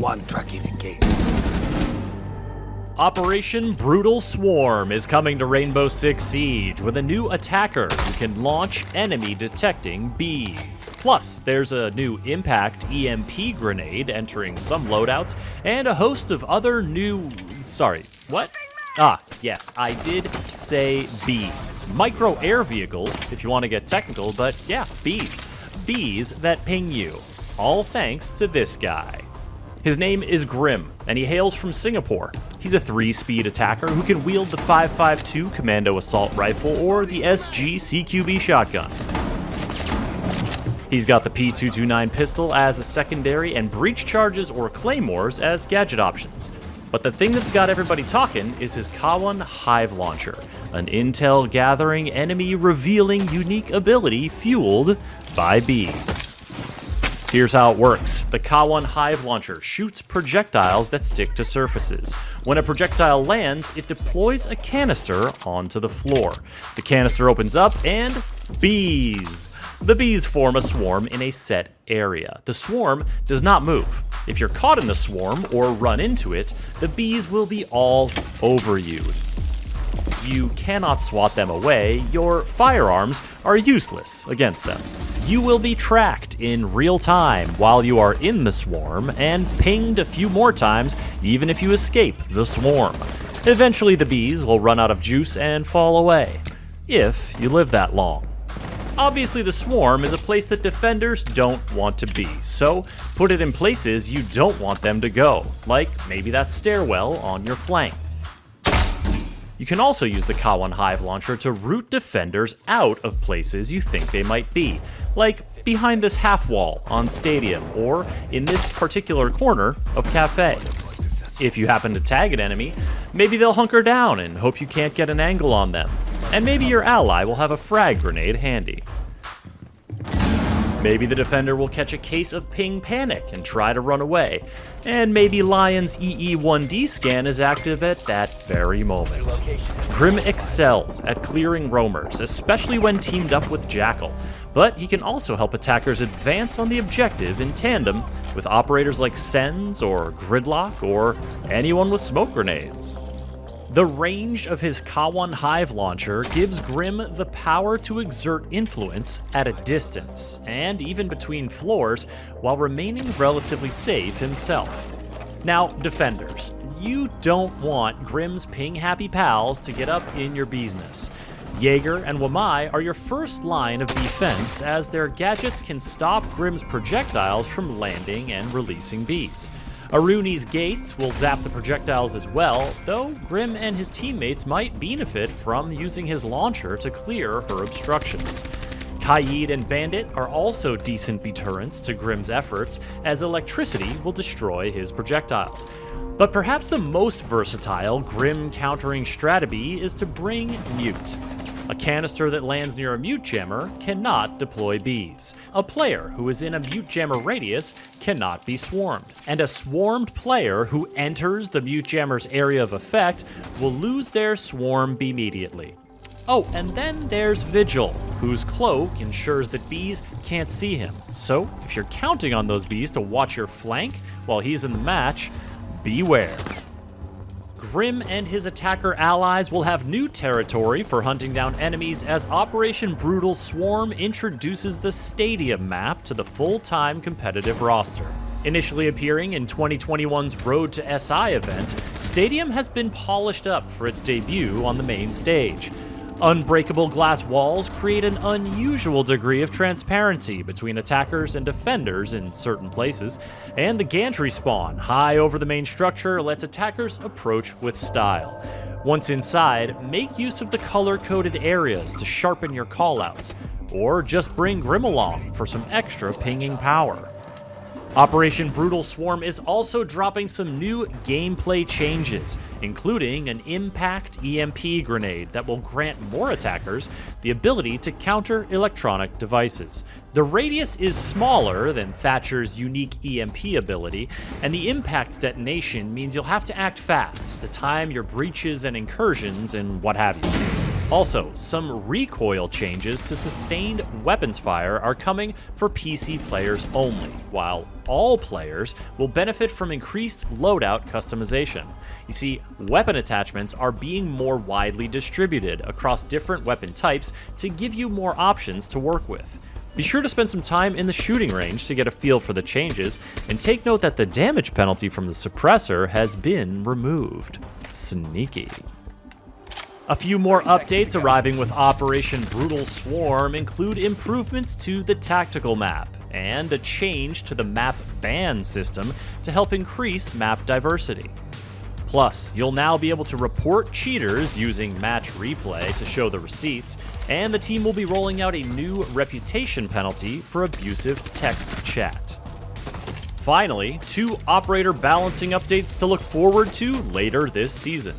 one track in the game. Operation Brutal Swarm is coming to Rainbow Six Siege with a new attacker who can launch enemy-detecting bees. Plus, there's a new impact EMP grenade entering some loadouts, and a host of other new... Sorry, what? Ah, yes, I did say bees. Micro air vehicles, if you want to get technical, but yeah, bees. Bees that ping you. All thanks to this guy. His name is Grim, and he hails from Singapore. He's a 3-speed attacker who can wield the 5.52 Commando Assault Rifle or the SG CQB shotgun. He's got the P229 pistol as a secondary and breach charges or claymores as gadget options. But the thing that's got everybody talking is his K1 Hive Launcher, an intel gathering enemy revealing unique ability fueled by bees. Here's how it works. The K1 Hive Launcher shoots projectiles that stick to surfaces. When a projectile lands, it deploys a canister onto the floor. The canister opens up and bees! The bees form a swarm in a set area. The swarm does not move. If you're caught in the swarm or run into it, the bees will be all over you. You cannot swat them away. Your firearms are useless against them. You will be tracked in real time while you are in the swarm and pinged a few more times even if you escape the swarm. Eventually the bees will run out of juice and fall away, if you live that long. Obviously the swarm is a place that defenders don't want to be, so put it in places you don't want them to go, like maybe that stairwell on your flank. You can also use the K1 Hive Launcher to root defenders out of places you think they might be, like behind this half wall on Stadium, or in this particular corner of Cafe. If you happen to tag an enemy, maybe they'll hunker down and hope you can't get an angle on them, and maybe your ally will have a frag grenade handy. Maybe the defender will catch a case of ping panic and try to run away, and maybe Lion's EE1D scan is active at that very moment. Grim excels at clearing roamers, especially when teamed up with Jackal, but he can also help attackers advance on the objective in tandem with operators like Sens or Gridlock or anyone with smoke grenades. The range of his K1 Hive Launcher gives Grim the power to exert influence at a distance, and even between floors, while remaining relatively safe himself. Now, defenders, you don't want Grim's ping-happy pals to get up in your business. Jaeger and Wamai are your first line of defense, as their gadgets can stop Grim's projectiles from landing and releasing bees. Aruni's gates will zap the projectiles as well, though Grim and his teammates might benefit from using his launcher to clear her obstructions. Kaid and Bandit are also decent deterrents to Grim's efforts, as electricity will destroy his projectiles. But perhaps the most versatile Grim countering strategy is to bring Mute. A canister that lands near a mute jammer cannot deploy bees. A player who is in a mute jammer radius cannot be swarmed. And a swarmed player who enters the mute jammer's area of effect will lose their swarm immediately. Oh, and then there's Vigil, whose cloak ensures that bees can't see him. So if you're counting on those bees to watch your flank while he's in the match, beware. Grim and his attacker allies will have new territory for hunting down enemies as Operation Brutal Swarm introduces the Stadium map to the full-time competitive roster. Initially appearing in 2021's Road to SI event, Stadium has been polished up for its debut on the main stage. Unbreakable glass walls create an unusual degree of transparency between attackers and defenders in certain places, and the gantry spawn high over the main structure lets attackers approach with style. Once inside, make use of the color-coded areas to sharpen your callouts, or just bring Grim along for some extra pinging power. Operation Brutal Swarm is also dropping some new gameplay changes, including an impact EMP grenade that will grant more attackers the ability to counter electronic devices. The radius is smaller than Thatcher's unique EMP ability, and the impact's detonation means you'll have to act fast to time your breaches and incursions and what have you. Also, some recoil changes to sustained weapons fire are coming for PC players only, while all players will benefit from increased loadout customization. You see, weapon attachments are being more widely distributed across different weapon types to give you more options to work with. Be sure to spend some time in the shooting range to get a feel for the changes, and take note that the damage penalty from the suppressor has been removed. Sneaky. A few more updates arriving with Operation Brutal include improvements to the tactical map, and a change to the map ban system to help increase map diversity. Plus, you'll now be able to report cheaters using Match Replay to show the receipts, and the team will be rolling out a new reputation penalty for abusive text chat. Finally, 2 operator balancing updates to look forward to later this season.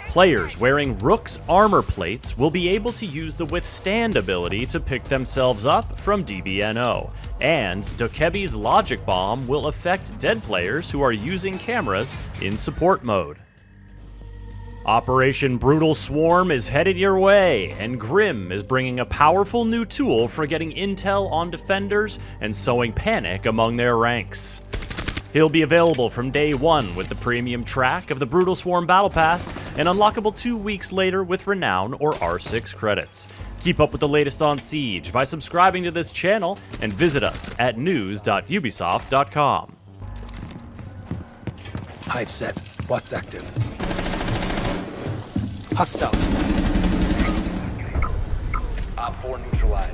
Players wearing Rook's armor plates will be able to use the Withstand ability to pick themselves up from DBNO, and Dokebi's Logic Bomb will affect dead players who are using cameras in support mode. Operation Brutal Swarm is headed your way, and Grim is bringing a powerful new tool for getting intel on defenders and sowing panic among their ranks. He'll be available from day 1 with the premium track of the Brutal Swarm Battle Pass, and unlockable 2 weeks later with Renown or R6 credits. Keep up with the latest on Siege by subscribing to this channel, and visit us at news.ubisoft.com. Hive set. What's active? Hostile. Op 4 neutralized.